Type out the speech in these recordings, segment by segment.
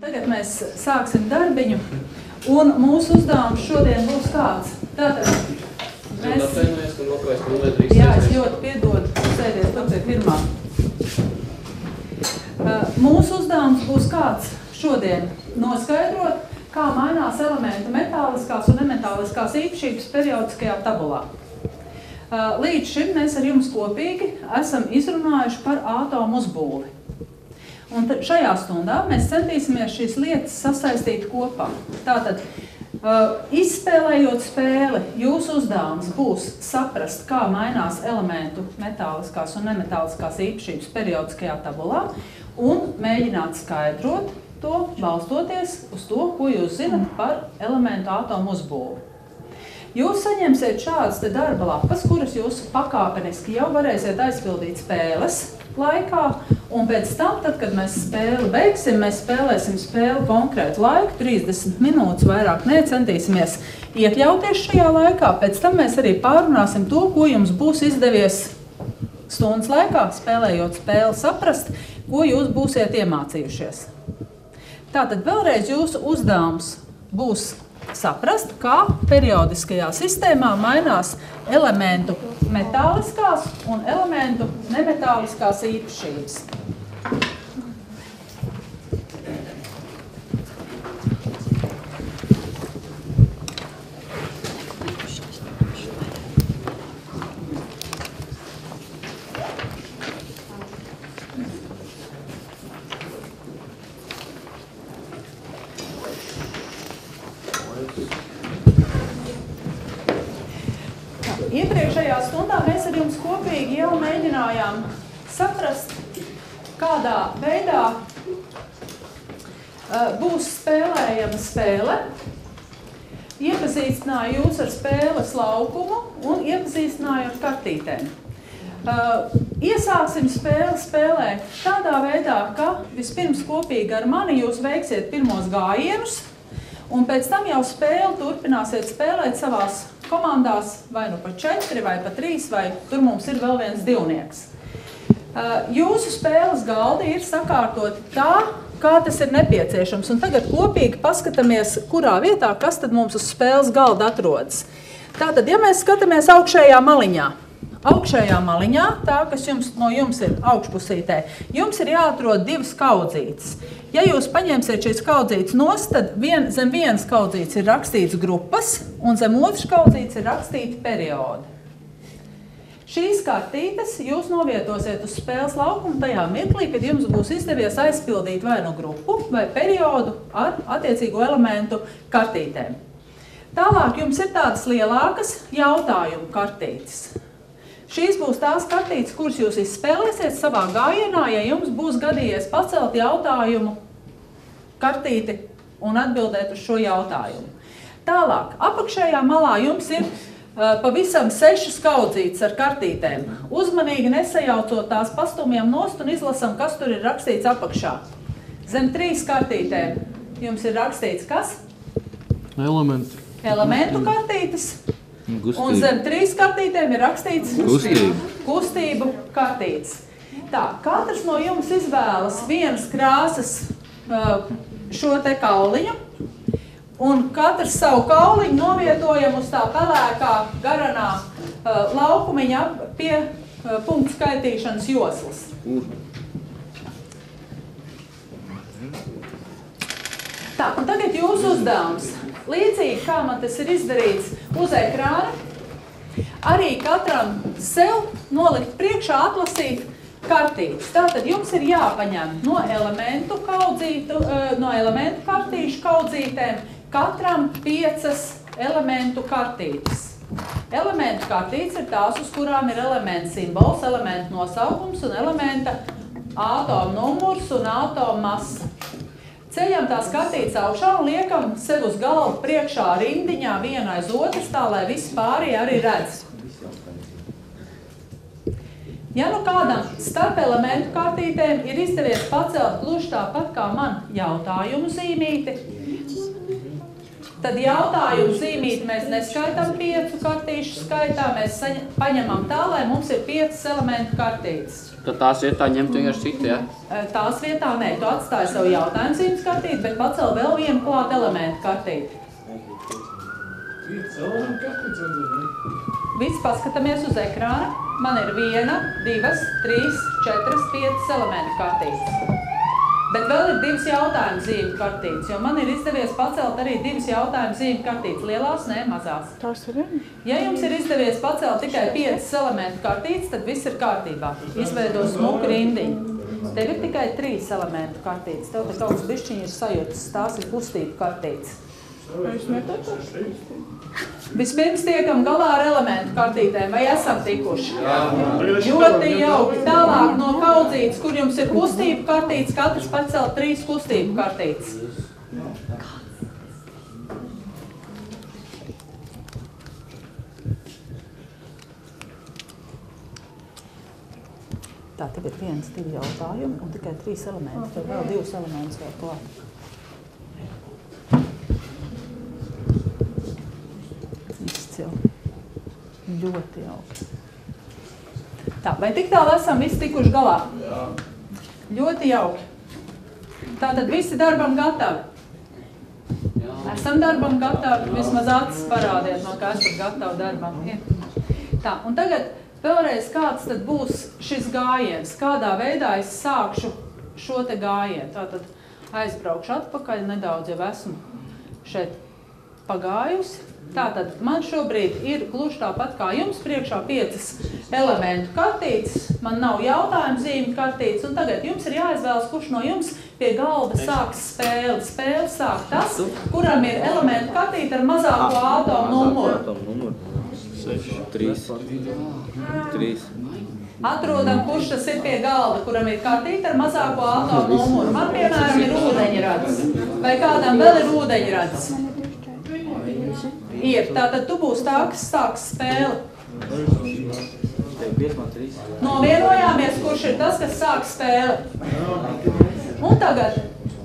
Tagad mēs sāksim darbiņu, un mūsu uzdevums šodien būs kāds. Tātad mēs... Jā, es ļoti piedodu, sēdies, tāpēc pirmā. Mūsu uzdevums būs kāds šodien noskaidrot, kā mainās elementu metāliskās un nemetāliskās īpašības periodiskajā tabulā. Līdz šim mēs ar jums kopīgi esam izrunājuši par ātomu uzbūvi. Un šajā stundā mēs centīsimies šīs lietas sasaistīt kopā. Tātad, izspēlējot spēli, jūsu uzdevums būs saprast, kā mainās elementu metāliskās un nemetāliskās īpašības periodiskajā tabulā un mēģināt skaidrot to, balstoties uz to, ko jūs zinat par elementu ātomu uzbūvi. Jūs saņemsiet šādas te darba lapas, kuras jūs pakāpeniski jau varēsiet aizpildīt spēles laikā, un pēc tam, tad, kad mēs spēli beigsim, mēs spēlēsim spēli konkrētu laiku, 30 minūtes, vairāk necentīsimies iekļauties šajā laikā, pēc tam mēs arī pārunāsim to, ko jums būs izdevies stundas laikā, spēlējot spēli saprast, ko jūs būsiet iemācījušies. Tātad vēlreiz jūsu uzdevums būs saprast, kā periodiskajā sistēmā mainās elementu metāliskās un elementu nemetāliskās īpašības. Iepriekšējā stundā mēs ar jums kopīgi jau mēģinājām saprast, kādā veidā būs spēlējama spēle, iepazīstināju jūs ar spēles laukumu un iepazīstināju ar kartītēm. Iesāksim spēlē tādā veidā, ka vispirms kopīgi ar mani jūs veiksiet pirmos gājienus, un pēc tam jau spēli turpināsiet spēlēt savās komandās, vai nu pa 4, vai pa 3, vai tur mums ir vēl viens divnieks. Jūsu spēles galdi ir sakārtoti tā, kā tas ir nepieciešams. Un tagad kopīgi paskatāmies, kurā vietā, kas tad mums uz spēles galda atrodas. Tātad, ja mēs skatāmies augšējā maliņā, tā, kas no jums ir augšpusītē, jums ir jāatrod divas kaudzītes. Ja jūs paņemsiet šīs kaudzītes nost, tad zem vienas kaudzītes ir rakstīts grupas, un zem otras kaudzītes ir rakstīti periodi. Šīs kartītes jūs novietosiet uz spēles laukumu tajā mirklī, kad jums būs izdevies aizpildīt vai nu grupu, vai periodu ar attiecīgo elementu kartītēm. Tālāk jums ir tādas lielākas jautājumu kartītes. Šīs būs tās kartītes, kuras jūs izspēlēsiet savā gājienā, ja jums būs gadījies pacelt jautājumu kartīti un atbildēt uz šo jautājumu. Tālāk, apakšējā malā jums ir pavisam 6 kaudzītes ar kartītēm. Uzmanīgi nesajaucot tās pastumjam nost un izlasam, kas tur ir rakstīts apakšā. Zem 3 kartītēm jums ir rakstīts kas? Elementu kartītes. Un zem 3 kartītēm ir rakstīts kustību kartītes. Tā, katrs no jums izvēlas vienas krāsas šo te kauliņu, un katrs savu kauliņu novietojam uz tā pelēkā garanā laukumiņa pie punktu skaitīšanas joslas. Tā, un tagad jūsu uzdevums. Līdzīgi, kā man tas ir izdarīts uz ekrāna, arī katram sev nolikt priekšā atlasīt kartītes. Tātad jums ir jāpaņem no elementu kartīšu kaudzītēm katram 5 elementu kartītes. Elementu kartītes ir tās, uz kurām ir elementa simbols, elementa nosaukums un elementa ātoma numurs un ātoma masa. Ceļam tās kartītes augšā un liekam sev uz galvu priekšā rindiņā viena aiz otras, tā lai visi pārējie arī redz. Ja nu kādam starp elementu kartītēm ir izdevies pacelt gluži tāpat kā man jautājumu zīmīti, tad jautājumu zīmīti mēs neskaitām 5 kartīšu skaitā, mēs paņemam tā, lai mums ir 5 elementu kartītes. Tad tās vietā ņemt vienkārši citu, ja? Tās vietā nē, tu atstāji savu jautājumu zīmes kartīti, bet pacel vēl vienu klāt elementu kartīti. Visi paskatāmies uz ekrāna. Man ir 1, 2, 3, 4, 5 elementu kartītes. Bet vēl ir 2 jautājumu zīmju kartītes, jo man ir izdevies pacelt arī 2 jautājumu zīmju kartītes. Lielās, ne, mazās. Tās ir. Ja jums ir izdevies pacelt tikai 5 elementu kartītes, tad viss ir kārtībā. Izveido smuku rindiņu. Tev ir tikai 3 elementu kartītes. Tev te kaut kas bišķiņi ir sajūtas, tās ir kustību kartītes. Es netaču. Vispirms tiekam galā ar elementu kartītēm, vai esam tikuši? Ļoti jauki. Tālāk no kaudzītes, kur jums ir kustību kartītes, katrs pacel 3 kustību kartītes. Tā, tev ir 1, 2 jautājumi un tikai 3 elementi. Tev vēl 2 elementus vēl klāt. Ļoti jauki. Tā, vai tik tālu esam visi tikuši galā? Jā. Ļoti jauki. Tātad visi darbam gatavi? Jā. Esam darbam gatavi? Vismaz acis parādiet, no kā esat gatavi darbam. Tā, un tagad vēlreiz kāds tad būs šis gājiens? Kādā veidā es sākšu šo te gājienu? Tātad aizbraukšu atpakaļ, nedaudz jau esmu šeit pagājusi. Tātad man šobrīd ir gluži tāpat kā jums priekšā 5 elementu kartītes, man nav jautājumu zīmju kartītes, un tagad jums ir jāizvēlas, kurš no jums pie galda sāks spēli. Spēli sāk tas, kuram ir elementu kartīte ar mazāko atomu numuru. 6, 3. Atrodam, kurš tas ir pie galda, kuram ir kartīte ar mazāko atomu numuru. Man, piemēram, ir ūdeņradis. Vai kādam vēl ir ūdeņradis? Ir. Tātad tu būsi tā, kas sāks spēli. Novienojāmies, kurš ir tas, kas sāk spēli. Un tagad,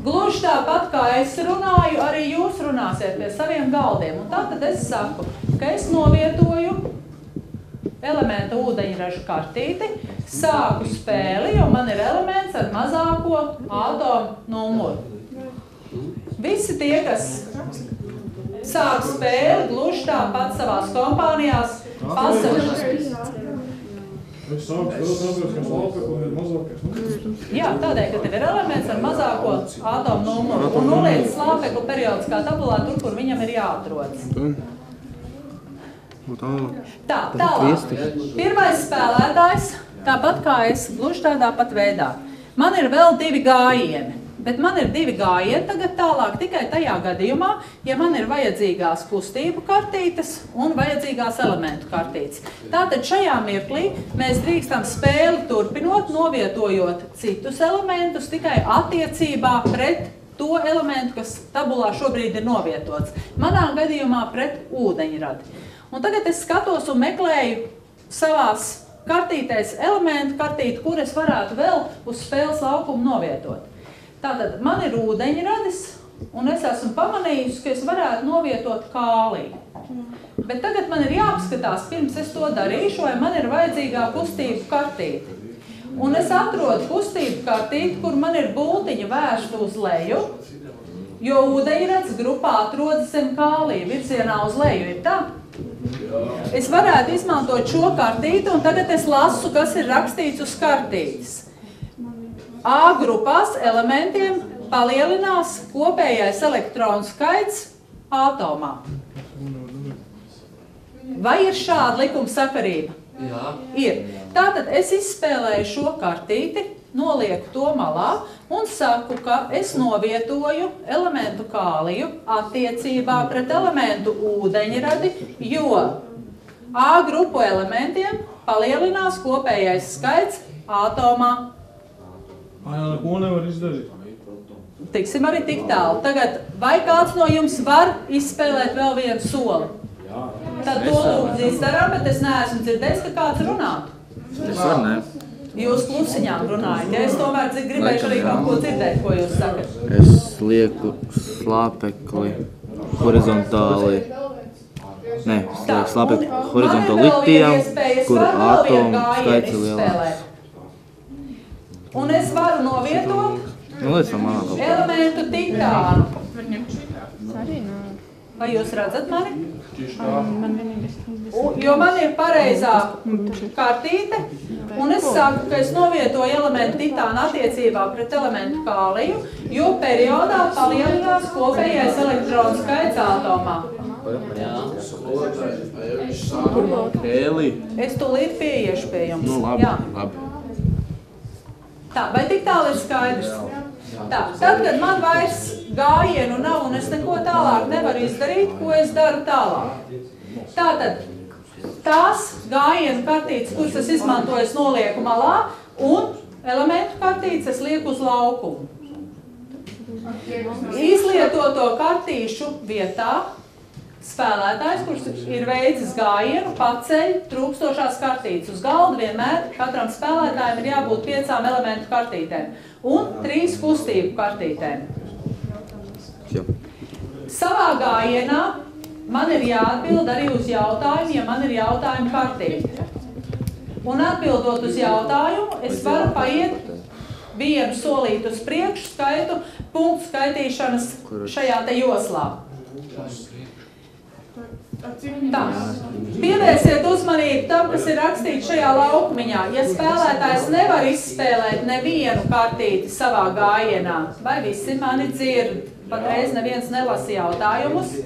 gluži tāpat kā es runāju, arī jūs runāsiet pie saviem galdiem. Un tātad es saku, ka es novietoju elementu ūdeņražu kartīti, sāku spēli, jo man ir elements ar mazāko atomu numuru. Visi tie, kas sāk spēli, gluži tāpat savās kompānijās pasažas. Es sāku spēlēt, tāpēc, ka slāpekli ir mazākais. Jā, tādēļ, ka tev ir elements ar mazāko atomu numuru un noliec slāpekli periodiskā tabulā tur, kur viņam ir jāatrodas. Tā, tālāk. Pirmais spēlētājs, tāpat kā es, gluži tādā pat veidā. Man ir vēl 2 gājieni. Bet man ir 2 gājieni tagad tālāk tikai tajā gadījumā, ja man ir vajadzīgās kustību kartītes un vajadzīgās elementu kartītes. Tātad šajā mirklī mēs drīkstam spēli turpinot, novietojot citus elementus tikai attiecībā pret to elementu, kas tabulā šobrīd ir novietots. Manā gadījumā pret ūdeņradi. Un tagad es skatos un meklēju savās kartītēs elementu kartīti, kur es varētu vēl uz spēles laukumu novietot. Tātad man ir ūdeņradis, un es esmu pamanījusi, ka es varētu novietot kāliju. Bet tagad man ir jāapskatās, pirms es to darīšu, vai man ir vajadzīgā kustību kartīte. Un es atrodu kustību kartīti, kur man ir bultiņa vērsta uz leju, jo ūdeņradis grupā atrodas zem kālija, virzienā uz leju. Ir tā? Es varētu izmantot šo kartīti, un tagad es lasu, kas ir rakstīts uz kartītes. A grupās elementiem palielinās kopējais elektronu skaits atomā. Vai ir šāda likuma sakarība? Jā. Ir. Tātad es izspēlēju šo kartīti, nolieku to malā un saku, ka es novietoju elementu kāliju attiecībā pret elementu ūdeņradi, jo A grupu elementiem palielinās kopējais skaits atomā. Jā, neko nevar izdarīt. Tiksim arī tik tālu. Tagad, vai kāds no jums var izspēlēt vēl vienu soli? Jā. Tad to lūdzu izdarām, bet es neesmu dzirdējis, ka kāds runātu. Es varu, ne? Jūs klusiņām runājat, ja es tomēr gribēšu arī kaut ko dzirdēt, ko jūs sakat. Es lieku slāpekli horizontāli, slāpekļi un horizontāli man ir vēl litijam, viena iespēja, es kur varu vēl atomu vienu gājienu skaits ir lielāks. izspēlēt. Un es varu novietot Nu, līdz tam manā kaut kā. elementu titānu. Var ņemt šitā. Arī nav. Vai jūs redzat mani? Man vienīgi Jo man ir pareizā kartīte, un es saku, ka es novietoju elementu titānu attiecībā pret elementu kāliju, jo periodā palielinās kopējais elektronu skaits atomā. Eli. Es tūlīt pieiešu pie jums. Nu, labi, Jā. labi. Tā, vai tik tālu ir skaidrs? Tā, tad, kad man vairs gājienu nav un es neko tālāk nevaru izdarīt, ko es daru tālāk? Tātad, tās gājienu kartītes, kuras es izmantoju, es nolieku malā, un elementu kartītes es lieku uz laukumu. Izlietoto kartīšu vietā spēlētājs, kurš ir veicis gājienu, paceļ trūkstošās kartītes. Uz galda vienmēr katram spēlētājiem ir jābūt 5 elementu kartītēm un 3 kustību kartītēm. Savā gājienā man ir jāatbild arī uz jautājumu, ja man ir jautājumu kartīte. Un atbildot uz jautājumu, es varu paiet vienu solītu uz priekšu skaitu punktu skaitīšanas šajā te joslā. Tā. Pievērsiet uzmanību tam, kas ir rakstīts šajā laukumiņā. Ja spēlētājs nevar izspēlēt nevienu kartīti savā gājienā, vai visi mani dzird? Patreiz neviens nelasa jautājumus.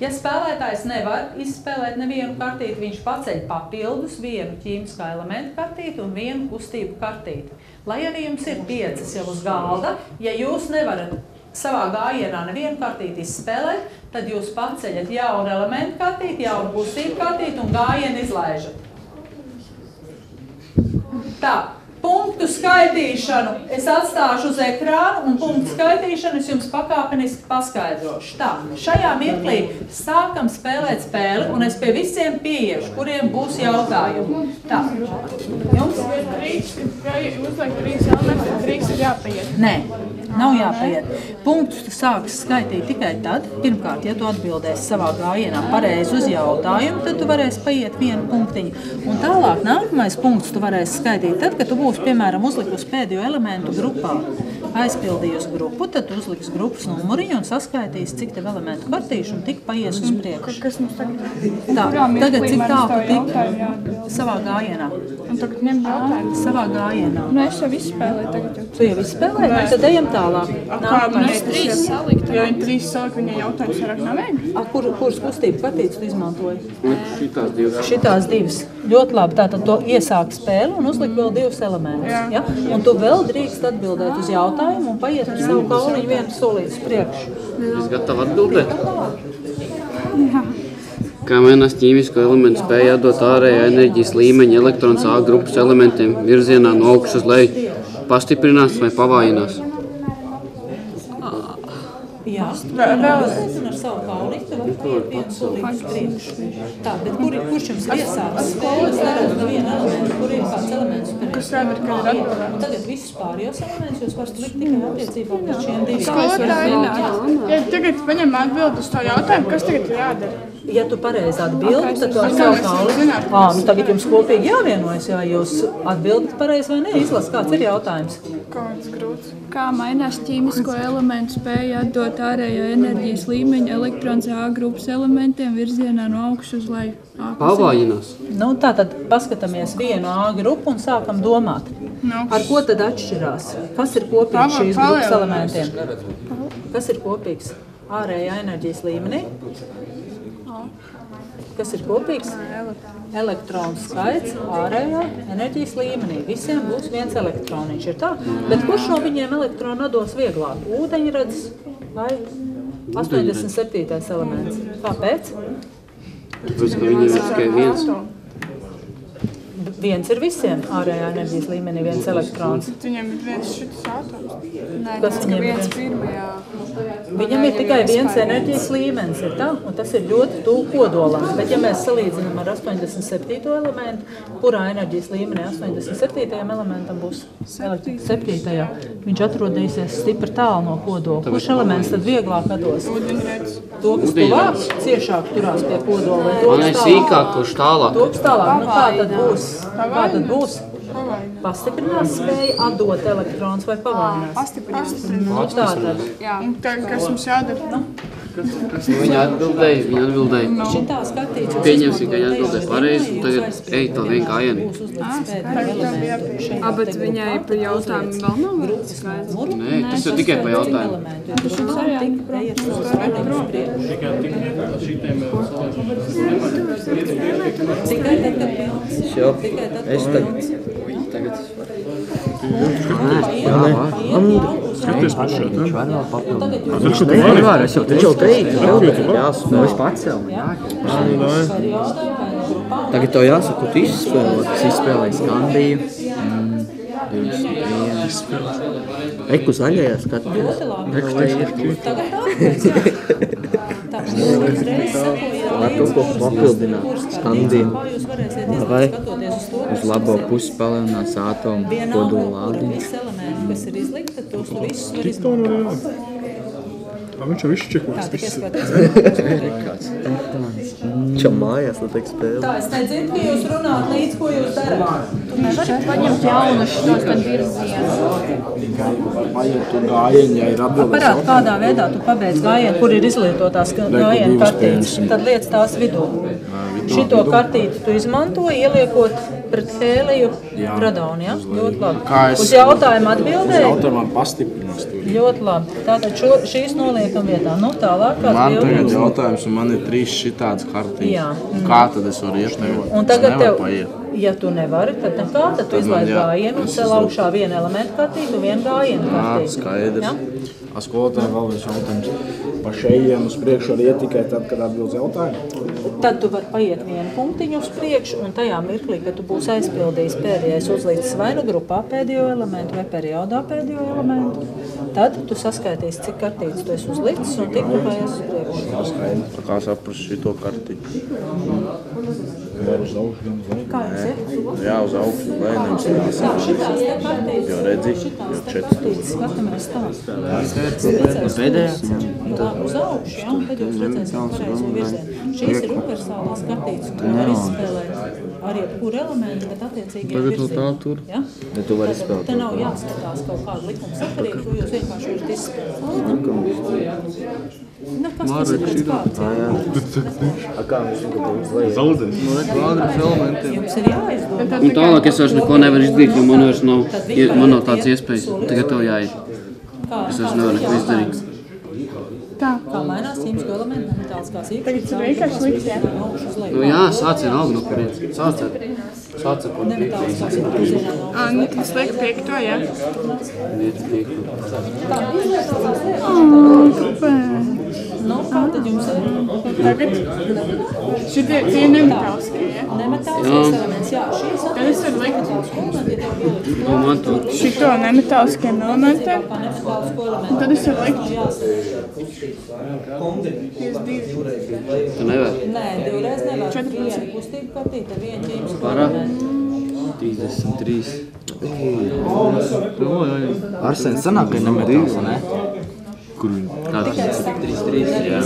Ja spēlētājs nevar izspēlēt nevienu kartīti, viņš paceļ papildus vienu ķīmiskā elementu kartīti un vienu kustību kartīti. Lai arī jums ir 5 jau uz galda, ja jūs nevarat savā gājienā nevienu kartīti izspēlēt, tad jūs paceļat jaunu elementu kartīti, jaunu kustību kartīti un gājienu izlaižat. Tā, punktu skaitīšanu es atstāšu uz ekrānu un punktu skaitīšanu es jums pakāpeniski paskaidrošu. Tā, šajā mirklī sākam spēlēt spēli un es pie visiem pieiešu, kuriem būs jautājumi. Tā, jums? Uzliek 3 elementi, 3 ir jāpaiet. Nē. Nav jāpaiet. Punktus tu sāksi skaitīt tikai tad, pirmkārt, ja tu atbildēsi savā gājienā pareizi uz jautājumu, tad tu varēsi paiet vienu punktiņu. Un tālāk nākamais punkts tu varēsi skaitīt tad, kad tu būsi, piemēram, uzlikusi pēdējo elementu grupā. Aizpildījusi grupu, tad tu uzliksi grupas numuriņu un saskaitīsi, cik tev elementu kartīšu un tik paies uz priekšu. Kas mums tagad? Tā, tagad cik tālu tu tik savā gājienā? Un tagad ņem jautājumu. Savā gājienā. Nu, es jau izspēlēju tagad jau. Tu jau izspēlēji? Tad ejam tālāk. Mēs 3 salikt. Ja viņi 3 salikt, viņai jautājums vairāk nav vajag. Kuras kustību kartītes tu izmantoji? Šitās divas. Šitās divas. Ļoti labi. Tātad to iesāk spēli un uzliek vēl 2 elementus. Ja? Un tu vēl drīkst atbildēt uz jautājumu un paiet ar savu kauliņu vienu solīti uz priekšu. Es gatavu atbildēt? Kā mainās ķīmisko elementu spēja atdot ārējā enerģijas līmeņa elektrons A grupas elementiem virzienā no augšas uz leju, pastiprinās vai pavājinās? Jā, un ar savu kauliņu tu vari paiet vienu solīti uz priekšu. Tā, bet kurš jums ir iesācis spēli? Es neredzu nevienu elementu, kur ir kāds elements priekšu. Kas rādīt, ka ir atbildēt? Un tagad visus pārējos elementus jūs varat likt tikai attiecībā pret šiem 2. Skolotāji, ja tagad paņem atbildi uz to jautājumu, kas tagad ir jādara? Ja tu pareizi atbildi, tad tu ar savu kauliņu. Nu tagad jums kopīgi jāvienojas, ja jūs atbildat pareizi vai ne. Izlas, kāds ir jautājums? Kāds grūts. Kā mainās ķīmisko elementu spēja atdot ārējo enerģijas līmeņa elektrons A grupas elementiem virzienā no augšas uz leju? Pavājinās. Nu, tā tad paskatāmies vienu A grupu un sākam domāt. Ar ko tad atšķirās? Kas ir kopīgs šīs grupas elementiem? Kas ir kopīgs ārējā enerģijas līmenī? Kas ir kopīgs? Elektronu skaits ārējā enerģijas līmenī. Visiem būs viens elektroniņš, ir tā? Bet kurš no viņiem elektronu atdos vieglāk? Ūdeņradis vai 87. elements? Kāpēc? Tāpēc, ka viņiem ir tikai viens. Viens ir visiem ārējā enerģijas līmenī, viens elektrons. Viņam ir viens šitas atoms. Nē, Kas viņam ir? Viens pirmajā. Viņam ir tikai viens enerģijas līmenis, ir tā, un tas ir ļoti tuvu kodolam. Bet ja mēs salīdzinām ar 87. elementu, kurā enerģijas līmenī 87. elementam būs 7. Viņš atrodīsies stipri tālu no kodola. Kurš elements tad vieglāk atdos? To, kas tuvāk, ciešāk turās pie kodola. Man ir sīkāk, kurš tālāk. To, kas tālāk, nu kā tad būs? Kā tad būs? Pastiprinās spēja atdot elektrons vai pavainās? Pastiprinās. Nu, tā tad. Un tagad, kas mums jādara? Viņa atbildēja. Šitā skatīts. Pieņemsim, ka viņa atbildēja pareizi, un tagad ej to vien gājienu. Bet viņai pa jautājumu vēl nav skaidrs. Nē, tas jau tikai pa jautājumu. Tikai tad, kad pilns. Tikai tad, kad pilns. Skaties pašā, tā? Es jau teicu, es pacēlu. Tagad tev jāsaka, ko tu izspēlē. Es izspēlēju skandiju. Eku zaļajā skatījās. Var kaut ko papildināt. Skandiju. Vai uz labo pusi palielinās atomu kodola lādiņu. Kas ir izlikta, tos tu visus var Kitonu izmantot. var viņš jau izšķekos. Tikai skaties. Čau mājās, lai teik spēlē. Tā, es nedzirdu, ka jūs runāt līdz, ko jūs darāt. Tu nevari paņemt jaunu šitos tad virzienu. Parād, kādā veidā tu pabeidz gājienu, kur ir izlietotās gājienu kartītes. Tad liec tās vidū. Šito kartīti tu izmanto, ieliekot pret hēliju radonu, ja? Ļoti labi. Uz jautājumu atbildēji? Jautājumam pastiprinās tur. Ļoti labi. Tātad šīs noliekam vietā. Nu, tālāk kāds Man tagad bildes. jautājums, un man ir 3 šitādas kartītes. Jā. Kā tad es varu iet tagad? Un tagad Es nevaru tev, paiet. ja tu nevari, tad nekā, tad tu Tad man izlaid jā, gājienu un es cel izlaidu. augšā vienu elementu kartīti un vienu gājienu kartīti. Skaidrs. Ja? Skolotāji vēl viens jautājums. Pa šejienu uz priekšu var iet tikai tad, kad atbildes jautājumu? Tad tu vari paiet vienu punktiņu uz priekšu, un tajā mirklī, kad tu būsi aizpildījis pēdējais uzlīdz vai nu grupā pēdējo elementu vai periodā pēdējo elementu, tad tu saskaitīsi, cik kartītes tu esi uzlicis, un tik tu paies uz priekšu. Skaidrs. Tā kā saprast šito kartīti. Var uz augšu, gan uz leju. Kā jums ir? Jā, uz augšu, uz leju, nevis nevis. Tā, šitās te kartītes. Jo redzi, Šitās jo te 4 kartītes skatāmies tā. Tā, uz augšu, jā, un tad jūs redzēsiet pareizo virzienu. Šīs ir universālās kartītes, un tu var izspēlēt ar jebkuru elementu, bet attiecīgi Tagad no tā tur. Ja? Ja tu vari izspēlēt. Te nav jāskatās kaut kāda likuma sakarība, to jūs vienkārši varat izspēlēt. Nu, kas tas ir pēc kāds? A kā viņš izlaiž? Zaudēs. Jums ir jāizdod. Un tālāk es vairs neko nevaru izdarīt, jo man nav tādas iespējas. Tagad tev jāiet. Es vairs nevaru neko izdarīt. Kā mainās ķīmisko elementu, nemetāls kā sīkums. Tagad ir vienkārši likt, jā. Nu jā, sāciet algu no kurienes. Sāciet. Nemetāls kā sīkums. Nu, tas liek 5. jā. Nu, kā tad jums ir? Tagad šitie tie nemetāliskie, jā. Nemetālskais elements, jā. Šīs Tad es varu likt Nu, man to. šito nemetāliskiem elementiem. kā nemetālsko elementu. Tad es varu likt Jāsaka. 52. Tu nevar. Nē, divreiz nevar. Viena kustība kartīte, viena ķīmisko Parā. elementu. 33. Arsēns sanāk, ka nemetāls, ne? Kā tas ir? 33, jā.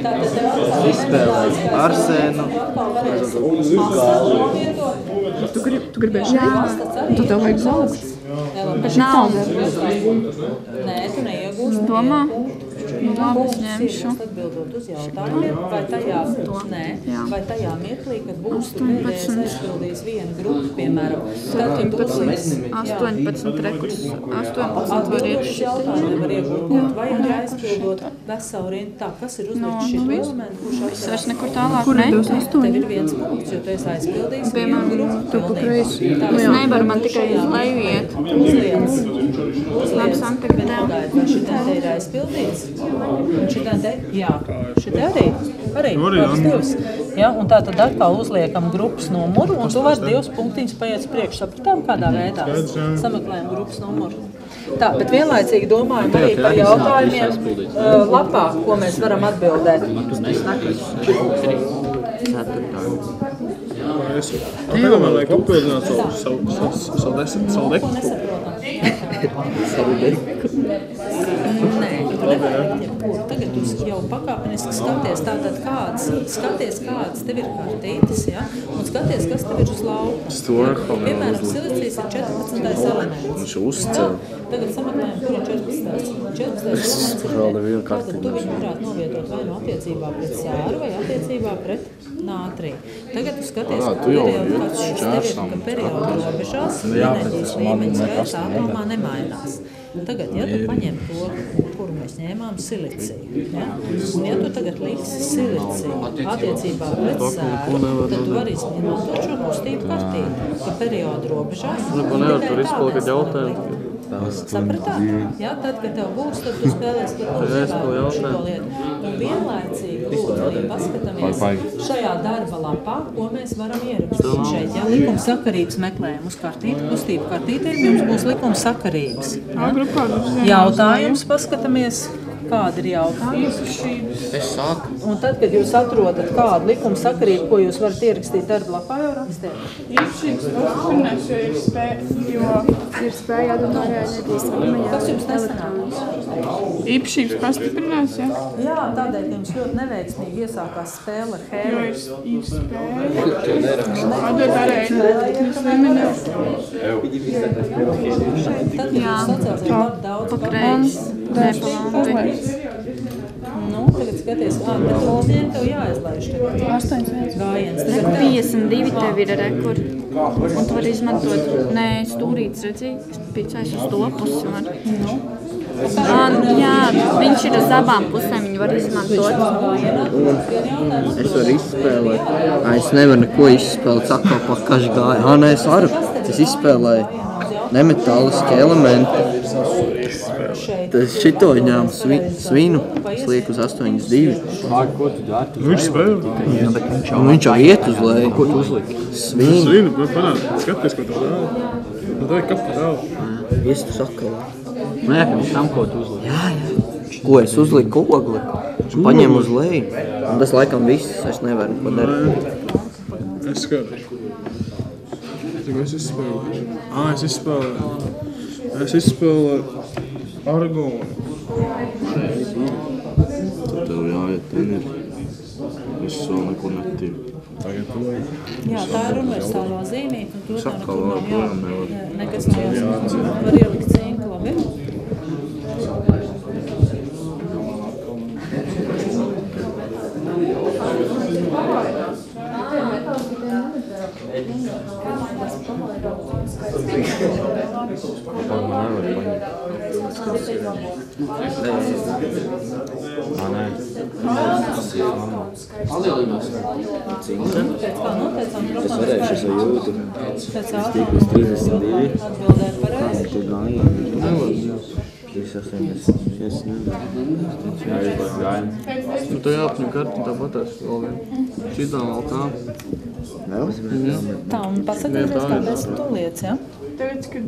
Tātad tev atkal Izspēlēs Arsēnu. Tu gribēji šeit? Tu tev vajag zaukt. Bet nav. Nē, tu neiegūsi. Domā? punktu. Nu, labi, es ņemšu. Atbildot uz jautājumiem, vai tajā, vai tajā mirklī, kad būs tu pēdējais aizpildījis vienu grupu, piemēram, tad tu dosi 18 rekurs. 18 var iet Atbildot jautājumu var iegūt, vai arī aizpildot veselu rindu. Tā, kas ir uzlikts šito elementu, kurš Es vairs atcerās? nekur tālāk, ne? Tev ir viens punkts, jo tu esi aizpildījis vienu grupu. tu pa kreisi. Es nevaru, man tikai uz leju iet. Labi, Santa, ka tev. Vai šitā te ir aizpildīts? Un šitā te, jā, šitā arī. Arī, Labas jā. divas. Ja? Un tā tad atkal uzliekam grupas numuru, un tu vari 2 punktiņus paiet uz priekšu. Sapratām, kādā veidā sameklējam grupas numuru. Tā, bet vienlaicīgi domājam arī par jautājumiem lapā, ko mēs varam atbildēt. Kāpēc man vajag papildināt savu deku? Nē, tu nevajag jebkur. Tagad tu jau pakāpeniski skaties, tātad kādas tev ir kartītes, ja? Un skaties, kas tev ir uz lauka. Piemēram, silicijs ir 14. elements. Viņš uzcēl. Tagad sameklējam, kur ir 14. 14. elements ir tātad tu viņu varētu novietot vai no attiecībā pret sēru vai attiecībā pret nātriju. Tagad tu skaties, ka periodu robežās enerģijas līmeņa skaits atomā nemainās. Tagad, ja tu paņem to, kuru mēs ņēmām siliciju, ja? Un ja tu tagad liksi siliciju attiecībā pret sēru, tad tu vari izmantot šo kustību kartīti, ka periodu robežās tikai tādā sapratāt? Ja? Tad, kad tev būs, tad tu spēlēsi par šo lietu. Un vienlaicīgi lūdzu arī paskatāmies šajā darba lapā, ko mēs varam ierakstīt šeit. Ja likumsakarības meklējam uz kartīti, kustību kartītēm, jums būs likumsakarības. Ja? Jautājums paskatāmies, kāda ir jautājums. Es sāku. Un tad, kad jūs atrodat kādu likumsakarību, ko jūs varat ierakstīt darba lapā, jau rakstēt. Īpašības pastiprinās, jo ir spēja jādod ārējā enerģijas līmeņā. Kas jums nesanāk? Īpašības pastiprinās, ja? Jā, tādēļ, ka jums ļoti neveiksmīgi iesākās spēle ar Jo Hēlu. ir spēja jādod ārējā enerģijas līmeņā. Tad, kad jūs sacēsiet daudz Pakreiz. Nu, tagad skaties, bet lūdien tev jāizlaiž tagad. 8 Gājiens. 52 tev ir rekord. Un tu vari izmantot, stūrītes redzīgi, pīcais uz to pusi var. Jā, viņš ir uz abām pusēm, viņu var izmantot. Es varu izspēlēt. Es nevaru neko izspēlēt, atkal pa kaži gāja. Nē, es varu. Es izspēlēju nemetāliski elementi. Tas šito ņēmu svinu, sliek uz 8,2. Viņš spēlē. Viņš jau iet uz leju. Ko tu uzliki? Svinu. Svinu, panāk, skaties, ko tu dāli. Nu, tā ir kapitāli. Viestu sakalā. Nē, ka viņš tam, ko tu uzliki. Jā. Ko es uzliku ogli? Paņēmu uz leju. Un tas laikam viss, es nevaru padarīt. Es skatīju. Cik es izspēlēju? Es izspēlēju argonu. Tad tev jāiet ten ir. Es vēl neko netīvu. Tagad tu vajag. Jā, tā ir universālā zīmīte, un tur tā Sakal, nekur nav projām nevar. nekas nav jāsaka. Var ielikt cinku, labi? Palielinās. Pēc kā noteicām, Es varēšu, es jau jūtu. pēc Es tiku uz 32. atbildēt pareizi. Tu gāji. 380. Es nevaru. Nu, tev jāapņem karti tāpatās vēl vien. Šitām vēl tā. Vēl? Tā, un pasakāties, kāpēc tu liec, ja? Tāpēc, kad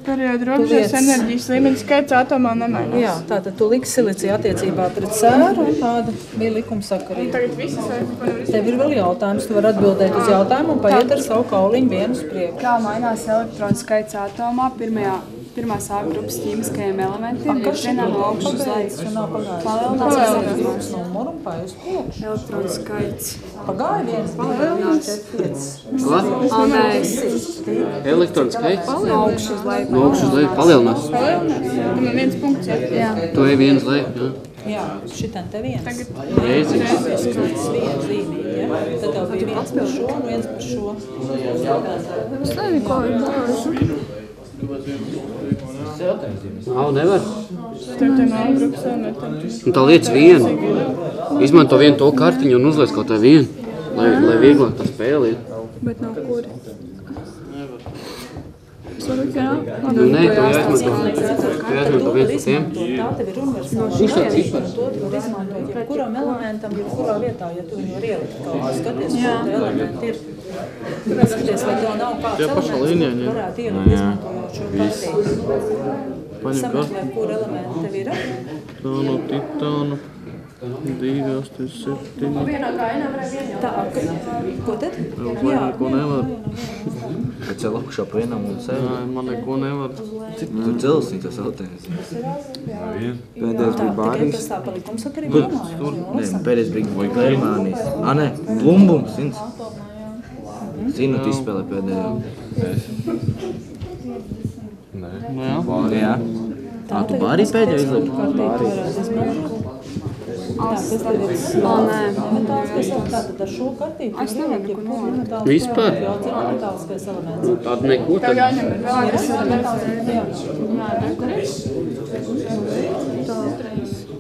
periodu robežās enerģijas līmeņa skaits atomā nemainās. Jā, tātad tu liksi siliciju attiecībā pret sēru, un tāda bija likumsakarība. Tagad visas vajag Tev ir vēl jautājums, tu vari atbildēt uz jautājumu un paiet ar savu kauliņu vienu uz priekšu. Kā mainās elektronu skaits atomā pirmās A grupas ķīmiskajiem elementiem virzienā no augšas uz leju? Palielinās grupas numuru un paiet uz priekšu. Elektronu skaits. Pagāja viens, palielinās 4, 5. Ko? Elektrons skaits? No augšas uz leju. No augšas uz leju palielinās. Tam ir 1 punkts, ja? Tu ej viens leju, jā. Jā, šitam te viens. Reiziņš. Skaits viens zīmīt, ja? Tad tev bija viens par šo un viens par šo. Es nezinu, ko viņi dara. Nav, nevar. Tev te nav grupas elementiem. Un tā liec vienu. Izmanto vienu to kartiņu un uzliec kaut tā vienu, lai vieglāk tā spēle ir. Bet nav kuri. Nu, nē, tu jāizmanto viens no tiem. Tā tev ir universāla šķērsme, un to tu var izmantot jebkuram elementam, jebkurā vietā, ja tu viņu var ielikt kaut kā. Skaties, ko te elementi ir. Skaties, vai tev nav kāds elements, ko varētu ielikt izmantojot šo kartīti. Sameklē, kur elementi tev ir. Titānu, titānu. 2, 8, 7. Tā, ko tad? Jā, neko nevar. Bet cel apakšā pa vienam un sev. Jā, man neko nevar. Cik tu dzelzī tas jautājums? Pēdējais bija Bārijas. Tas tā palikums sakarīgi runājot. Nē, pēdējais bija Germānijas. Nē, Blumbums, zins. Zinu, tu izspēlē pēdējo. Jā. Tā, tu Bārijas pēdējo izlaiž? Tā, kas tev ir elementāliskais, tātad ar šo kartīti. Es nevaru neko nolikt. Vispār? Elementāliskais elements. Tāda neko Tev tad. jāņem ir vēl.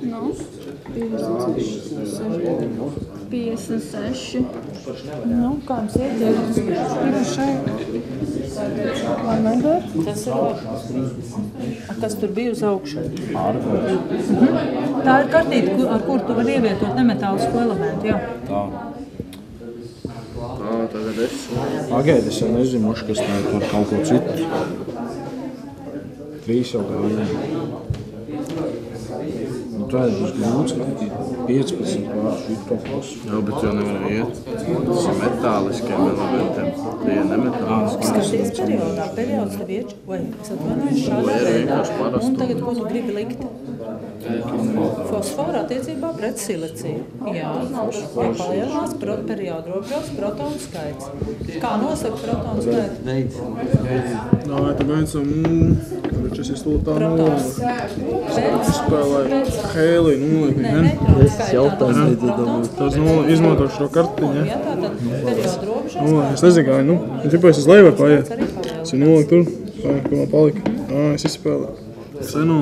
Nu, 56. Nu, kā jums iet? Ir šeit. Vai nedara? Tas ir labi. Kas tur bija uz augšu? Tā ir kartīte, ar kur tu vari ievietot nemetālisku elementu, jā. Tā. Tā, tagad es. Pagaid, es jau nezinu, kas tā ir par kaut ko citu. 3 jau gāja. Nu, tā ir būs grūts skatīt. 15 pār šito klasu. Jā, bet jau nevar iet. Tas ir metāliskiem elementiem. Tie ir nemetāliski. Skaties periodā. Periods tev iet, vai es atvainojos šādā veidā. Un tagad, ko tu gribi likt? Fosforu attiecībā pret siliciju. Jā, palielinās periodu robežas protonu skaits. Kā nosaka protonu skaitu? Beidz. Nā, tā beidzam, šis ir stultā Protons. spēlē Hēlī, Es jautājums beidzot. Tas izmanto šo kartiņu, Jā, tātad periodu robežas. Es nezinu, kā, tipā es uz leju var paiet. Es jau noliku tur, ko man palika. Es izspēlēju. Senu,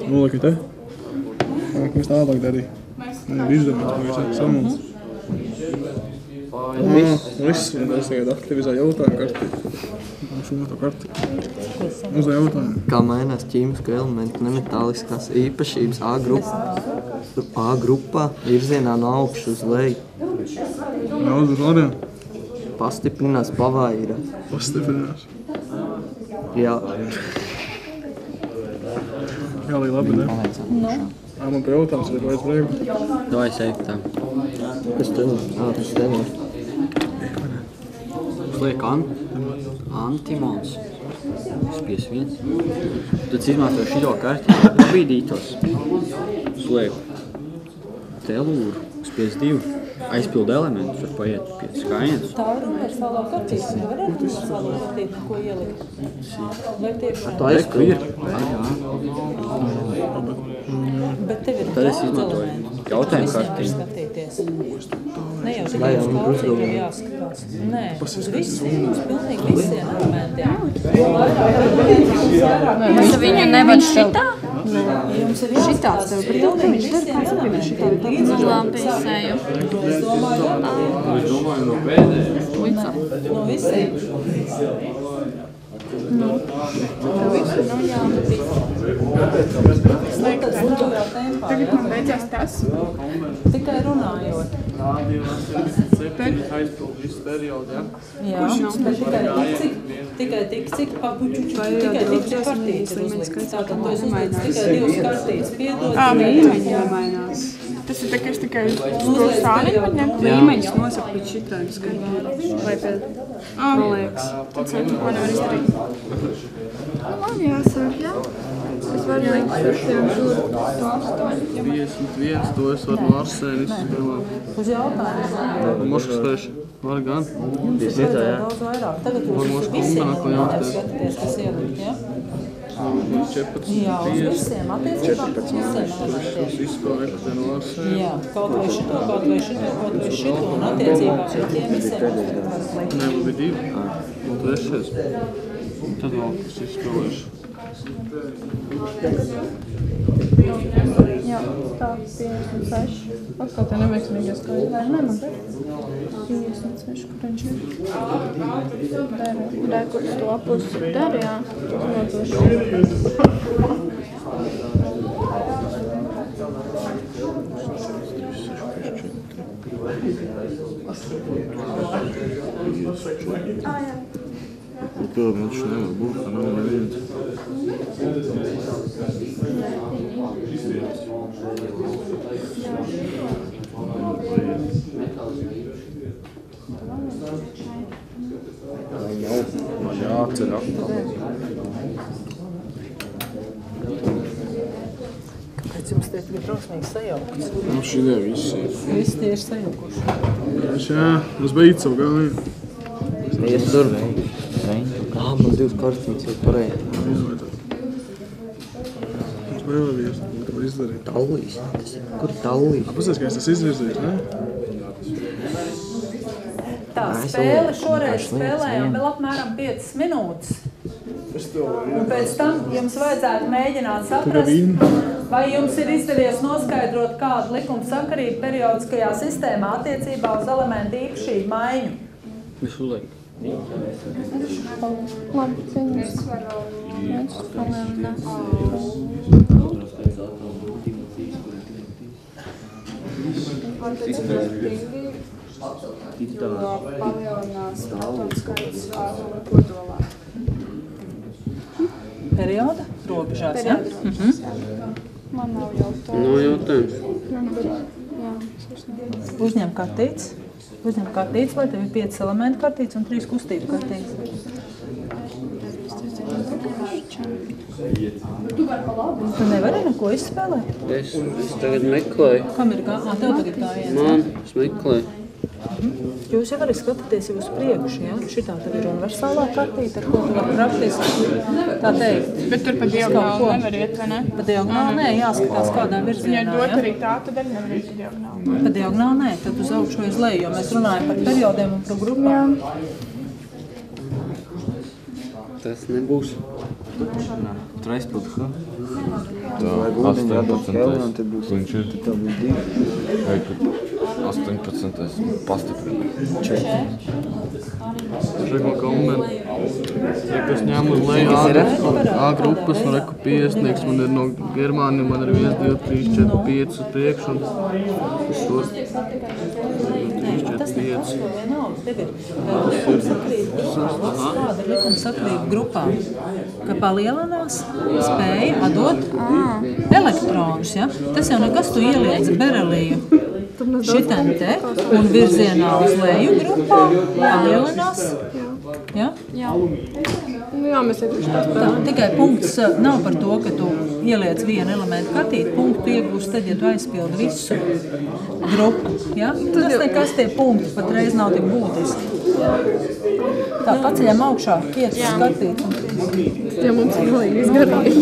noliku te. Ko es tālāk darīju? Ir izdarīts, ko es samuls. Viss, es tagad aktivizēju jautājumu karti. Šo to karti. Uz jautājumu. Kā mainās ķīmisku elementu nemetāliskās īpašības A grupā virzienā no augšu uz leju? Daudz uz lādiem. Pastiprinās, pavaira. Pastiprinās. Jā. Jā, lai labi, ne? Man pie jautājums ir vajadz brīvu. Davai sēk tā. Kas tev? Tas tev. Sliek antimons. Spies 1. Tad izmanto šito karti. Pabīdītos. Sliek telūru. Spies 2. Aizpildu elementus, var paiet pie skaiņas. Tā ir universālā kartīte. Nevar ar universālo kartīti neko ielikt. Vai tieši? Tā aizpildu. Bet tev ir Tad es daudz izmantoju elementu. jautājumu Visiem kartīti. var skatīties. Ne jau tikai uz kaucīgiem jāskatās. Nē, uz visiem, uz pilnīgi visiem elementiem. Bet viņu nevar šitā? Jums ir jāskatās uz pilnīgi visiem elementiem. Nu, labi, es eju. Es domāju, no visiem. Tagad man beidzās tas. Tikai runājot. Aizpildu visu periodu, jā? Jā, bet tikai tik, cik kartītes uzlikt. Tātad tu esi uzlikt tikai 2 kartītes. Piedod. Līmeņi jāmainās. Tas ir tā, ka es tikai uz to sāli var ņemt līmeņus nosakt līdz šitādu skaitļu. Vai pēc, man liekas. Tad saka, ko nevar izdarīt. Man jāsāk, jā. Es varu likt ar tiem tur. 51, to es varu Arsēni izspēlēt. Uz jautājumu. Moškas spējuši. Var gan. Jums ir daudz vairāk. Tagad jūs uz visiem elementiem skatāties, kas ielikt, jā? 14, Jā, uz 50. visiem attiecībā uz visiem elementiem. Izspēlēšu te no Arsēni. Jā, kaut vai šito, kaut vai šito, kaut vai šito, un attiecībā pie tiem visiem. Nē, man bija 2. Un trešais. Tad vēl kas izspēlēšu. Jā, tā, 56. Atkal te neveiksmīgais skaidrs. Vai nemaz? 56, kur viņš ir? Der, kur uz to pusi. Der, jā. To man taču nevar būt, ka nav neviens. Man jāatcer atkal. Kāpēc jums tie ir drausmīgi sajaukts? Nu, šitie visi ir. Visi tie ir sajaukuši. Jā, uz beidz savu gājienu. Ies tur. Man 2 kartītes jau pareizi. Tas vēlamies, ko var izdarīt. Tallīs. Kur tallīs? Pasies, kā es tas izvirzījis, ne? Tā spēle šoreiz spēlējām vēl apmēram 5 minūtes. Un pēc tam jums vajadzētu mēģināt saprast, vai jums ir izdevies noskaidrot kādu likumsakarību periodiskajā sistēmā attiecībā uz elementu īpašību maiņu. Visu laiku. Labi, pieņems. Viens palielinās. Palielinās atomu skaits kodolā. Perioda robežās, ja? Man nav jautājumu. Nav jautājums. Uzņem kartītes. Uzņem kartītes, lai tev ir 5 elementu kartītes un 3 kustību kartītes. Tu nevari neko izspēlēt? Es tagad meklēju. Kam ir tev tagad gājiens? Man, es meklēju. Jūs jau varat skatīties jau uz priekšu, ja? Šitā tev ir universālā kartīte, ar ko tu vari praktiski tā teikt. Bet tur pa diagonāli nevar iet, vai ne? Pa diagonāli nē, jāskatās kādā virzienā, Viņai dot ja? arī tā, tad arī nevar iet pa diagonāli. Pa diagonāli nē, tad uz augšu vai uz leju, jo mēs runājam par periodiem un par grupām. Tas nebūs. Tur aizpildu, kā? Tā, 18. Viņš ir. Vai, ka 18. pastiprina. Šeit kā momenti. Reku es ņēmu uz leju A grupas un reku piesniegs. Man ir no Germāniem, man ir 1, 2, 3, 4, 5 uz priekšu un uz to. 3, 4, 5. Tev ir kāda ir likumsakarība grupām, ka palielinās spēja atdot elektronus, ja? Tas jau nekas, tu ieliec bereliju šitam te un virzienā uz leju grupā palielinās. Ja? Jā. Nu jā, mēs ietuši tā. Tā, tikai punkts nav par to, ka tu ieliec vienu elementu kartīti, punktu iegūst tad, ja tu aizpildi visu grupu. Ja? Tas nekas tie punkti patreiz nav tik būtiski. Tā, paceļam augšā, kietas kartītes. Ja mums ir galīgi izgarīgi.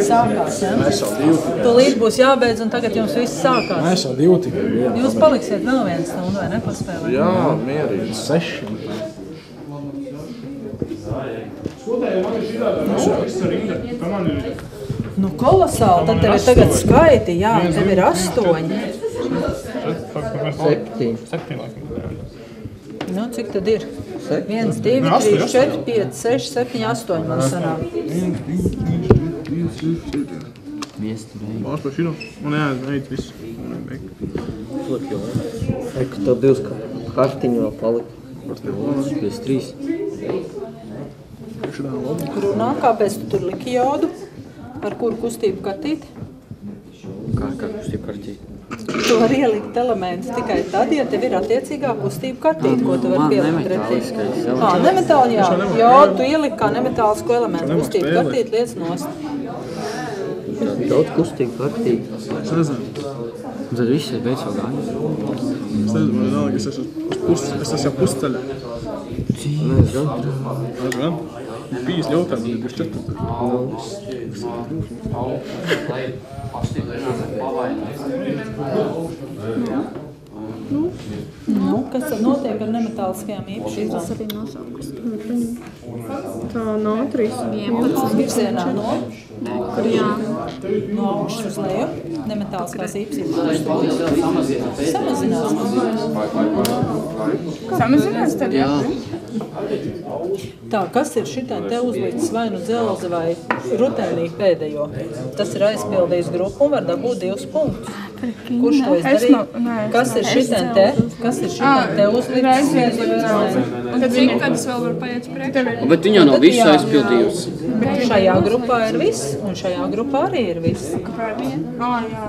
Sākās, ja? Tūlīt būs jābeidz un tagad jums viss sākās. Mēs jau 2 tikai vienu. Jūs paliksiet vēl 1 stundu, vai ne, paspēlēt? Jā, mierīgi. 6. Nu, kolosāli, tad tev ir tagad skaiti, jā, tev ir 8. 7. Nu, cik tad ir? 1, 2, 3, 4, 5, 6, 7, 8 man sanāk. Pārspēr šino. Un jā, neic visu. Reku, tev 2 kartiņu vēl palika. Pēc 3. Runā, kāpēc tu tur liki jodu? Ar kuru kustību kartīti? Kā kustību kartīti? Tu vari ielikt elementus tikai tad, ja tev ir attiecīgā kustību kartīte, ko tu vari pielikt pretī. Nemetāli, jā. Jodu tu ieliki kā nemetālisku elementu. Kustību kartīti liec nost. Daudz kustību kartīti. Es nezinu. Tad viss ir beidz vēl gāju. Es nezinu, man vienalga, es esmu jau pusceļā. Mēs gan. Es gan. 5 ļautājumi, man ir 24. Nu, kas tad notiek ar nemetāliskajām īpašībām? Tas arī nosaukums. Tā nātrīs. 11. Virzienā no Kur jā. augšas uz leju. Nemetāliskās īpašības. Samazinās. Samazinās tad, jā? Tā, kas ir šitai te uzlicis vai nu dzelzi vai rutenī pēdējo? Tas ir aizpildījis grupu un var dabūt 2 punktus. Kurš to izdarīja? Kas ir šitai te? Kas ir šitai te uzlicis? Un tad cik tad es vēl varu paiet priekšā? Bet viņa nav visu aizpildījusi. Šajā grupā ir viss, un šajā grupā arī ir viss. Jā.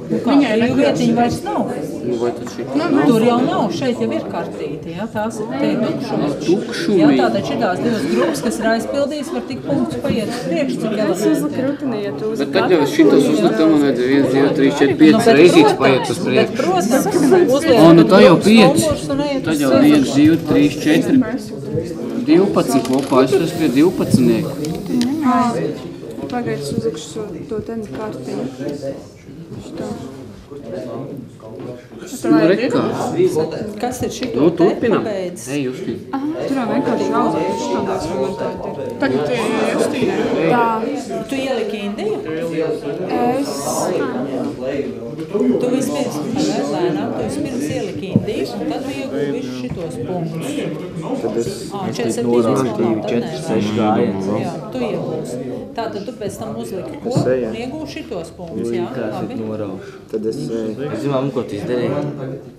Viņai vietiņa vairs nav. Nu, vai tad šī? Tur jau nav, šeit jau ir kartīte, jā, tās ir te tukšumi. Tukšumi. Jā, tātad šitās 2 grupas, kas ir aizpildījis, var tik punktus paiet uz priekšu, cik elementi. Bet tad jau es šitos uzliku, man vajadzēja 1, 2, 3, 4, 5 reizītes paiet uz Bet, priekšu. protams, O, nu tā jau 5. Tad Tad jau 1, 2, 3, 4, 12 kopā, es esmu pie 12. Pagaid, es uzlikšu to ten kārtību. Nu, rekā. kas ir šito Nu, te turpinam. pabeidzis? Ej, Justīna. Tur jau vienkārši jāuzliek šitādās momentāti ir. Tagad Justīna. Tā, Tu ieliki Indiju? es... Tu vispirms, lēnām, tu vispirms ieliki Indiju, un tad tu ieguvi visu šitos punktus. Tad es 47 norādīju tad 4, nē, 6 gājienus. Jā, tu iegūsi. Tātad tu pēc tam uzliki ko un iegūsi šitos punktus, jā? Labi. Tad es eju. Es zinām, ko tu izdarīji.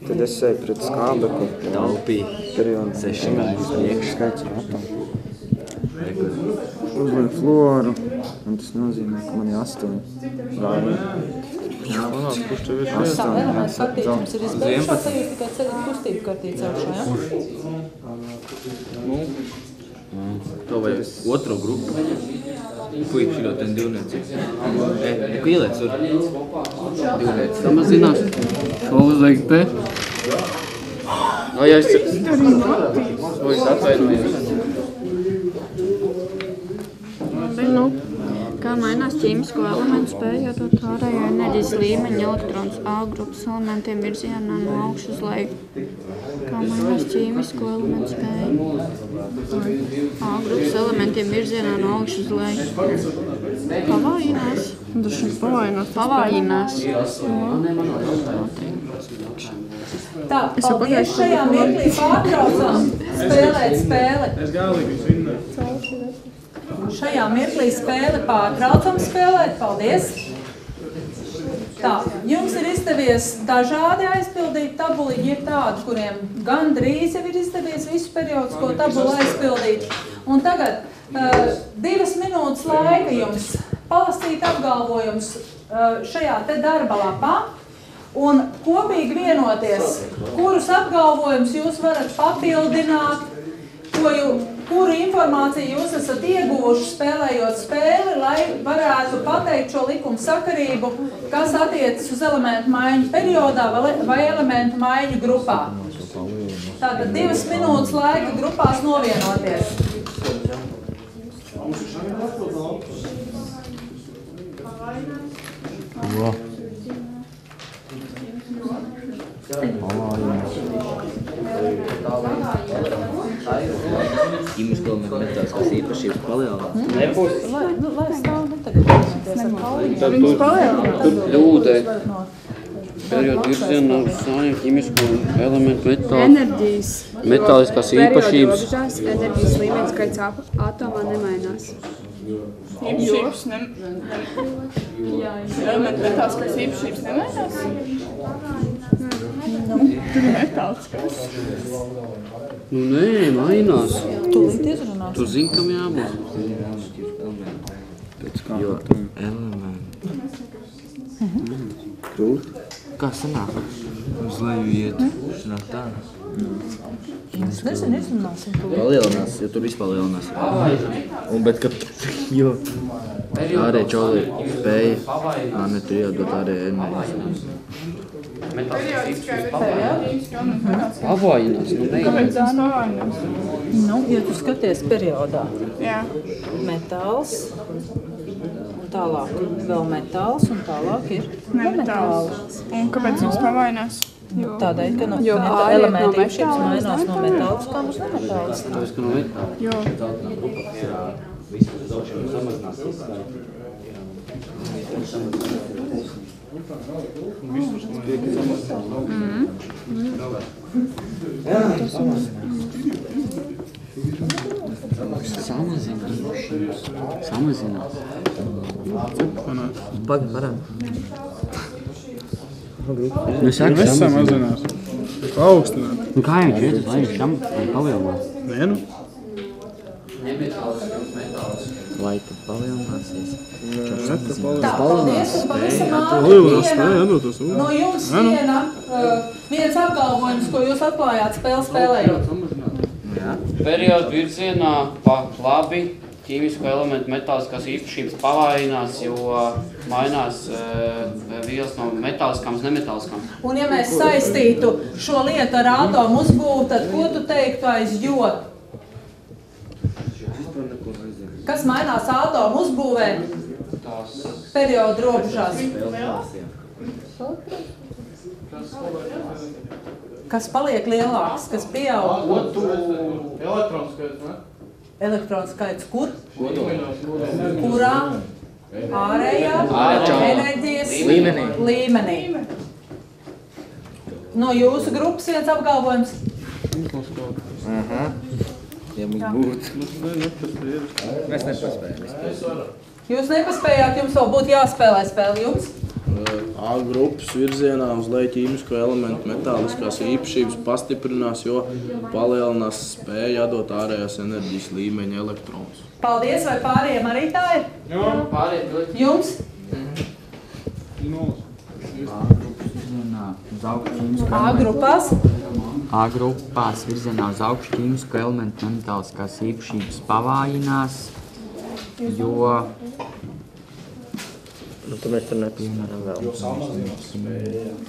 Tad es eju pret skābeku. Taupīji. Periodu 6 gājus priekš. Skaits ir atom. Uzliek fluoru, un tas nozīmē, ka man ir 8 gājieni. Kurš tev ir? Tā elements kartīts jums ir izbeigušās, tad jūs tikai ceļat kustību kartīts augšā, jā? To vai otro grupu. Puik šito ten divnieci. Neko ieliec tur. Divnieci. Samazinās. Šo uzliek te. O, jā, es atvainojos. Kā mainās ķīmisko elementu spēja iedot ārējo enerģijas līmeņa elektronus A grupas elementiem virzienā no augšas uz leju? Kā mainās ķīmisko elementu spēja A grupas elementiem virzienā no augšas uz leju? Pavājinās. Tas ir pavājinās. Pavājinās. Tā, paldies, šajā mirklī pārtraucam spēlēt spēli. Es galīgi zinu. Šajā mirklī spēli pārtraucam spēlēt, paldies. Tā, jums ir izdevies dažādi aizpildīt tabuliņi, ir tādi, kuriem gandrīz jau ir izdevies visu periodisko tabulu aizpildīt. Un tagad 2 minūtes laika jums palasīt apgalvojumus šajā te darba lapā un kopīgi vienoties, kurus apgalvojumus jūs varat papildināt, kuru informāciju jūs esat ieguvuši spēlējot spēli, lai varētu pateikt šo likumu sakarību, kas attiecas uz elementu maiņu periodā vai elementu maiņu grupā. Tātad 2 minūtes laika grupās novienoties. Ķīmisko elementu metāliskās īpašības palielinās. Lai stāv, tagad vienoties ar Pauliņu. Tad tur ļūdē. Periodu virzienā uz sājiem ķīmisko elementu metāliskās īpašības. Robežās enerģijas līmenis skaits atomā nemainās. Īpašības elementu metāliskās īpašības nemainās? Tur ir metāliskās. Nu nē, mainās. Tūlīt izrunās. Tu zini, kam jābūt. Pēc kā Elementi. Krūt. Kā sanāk? Uz leju iet. Sanāk tā. Es nezinu, izrunāsim tūlīt. Palielinās, jo tur viss palielinās. Un bet, kad... Jo. Ārēja čauli spēja. Ne, tur jādod ārēja enerģijas. Pavājinās, nu nē. Kāpēc tas pavājinās? Nu, ja tu skaties periodā, Jā. metāls, un tālāk vēl metāls, un tālāk ir Nemetāls. Un kāpēc jums pavājinās? Tādēļ, ka elementi īpašības mainās no metāliskām uz nemetāliskām. Tāpēc, ka no metāla. Jo. Samazinās. Varam. Nu, saka, Nesamazinās. Paaugstināt. Nu, kā jau šeit, lai viņš tam palielinās? Nē, nu. Vai tu palielināsies? Tā, paldies, un pavisam Palielinās spēja, atdot tos ūdeni. no jums viens apgalvojums, ko jūs atklājāt spēlējot. Periodu virzienā pa labi ķīmisko elementu metāliskās īpašības pavājinās, jo mainās vielas no metāliskām uz nemetāliskām. Un ja mēs saistītu šo lietu ar atomu uzbūvu, tad ko tu teiktu aiz jo? Kas mainās atomu uzbūvē periodu robežās? Kas paliek lielāks, kas pieaug? Elektronu skaits, ne? Elektronu skaits kur? Kurā? Ārējā enerģijas līmenī. No jūsu grupas viens apgalvojums? Ja mums būtu. Mēs nepaspējam. Jūs nepaspējāt, jums vēl būtu jāspēlē spēli jums? A grupas virzienā uz leju ķīmisko elementu metāliskās īpašības pastiprinās, jo palielinās spēja atdot ārējās enerģijas līmeņa elektronus. Paldies, vai pārējiem arī tā ir? Jā, pārējiem. Jums? A grupās? A grupās virzienā uz augšu ķīmisko elementu nemetāliskās īpašības pavājinās, jo Nu, tu mēs tur nepiemēram vēl.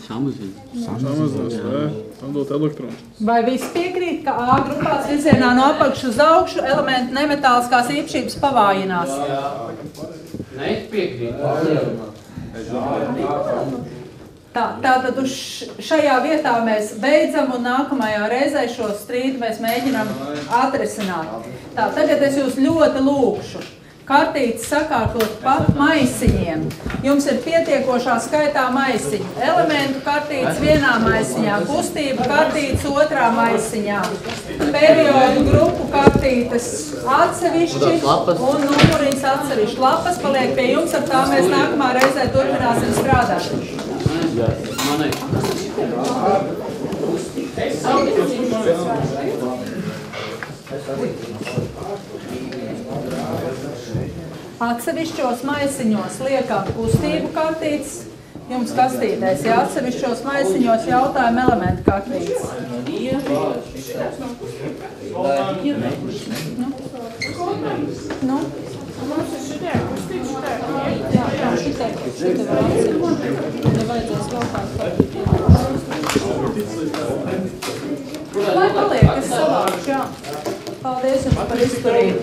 Samazinās, jā. Atdot elektronu. Vai visi piekrīt, ka A grupās virzienā no apakšu uz augšu elementu nemetāliskās īpašības pavājinās? Nē, piekrīt. Tātad uz šajā vietā mēs beidzam un nākamajā reizē šo strīdu mēs mēģinām atrisināt. Tā, tagad es jūs ļoti lūkšu. Kartītes sakārtot pa maisiņiem. Jums ir pietiekošā skaitā maisiņu. Elementu kartītes vienā maisiņā, kustību kartītes otrā maisiņā, periodu grupu kartītes atsevišķi un numuriņas atsevišķi. Lapas paliek pie jums, ar tā mēs nākamā reizē turpināsim strādāt. Atsevišķos maisiņos liekam kustību kartītes, jums kastītēs, ja atsevišķos maisiņos jautājumu elementu kartītes. Nu? Mums ir šitie kustīti, šitie. Jā, šitie var atsevišķi. Nevajadzēs vēl kāds kartītes. Lai paliek, es savākšu, jā. Paldies jums par izturību.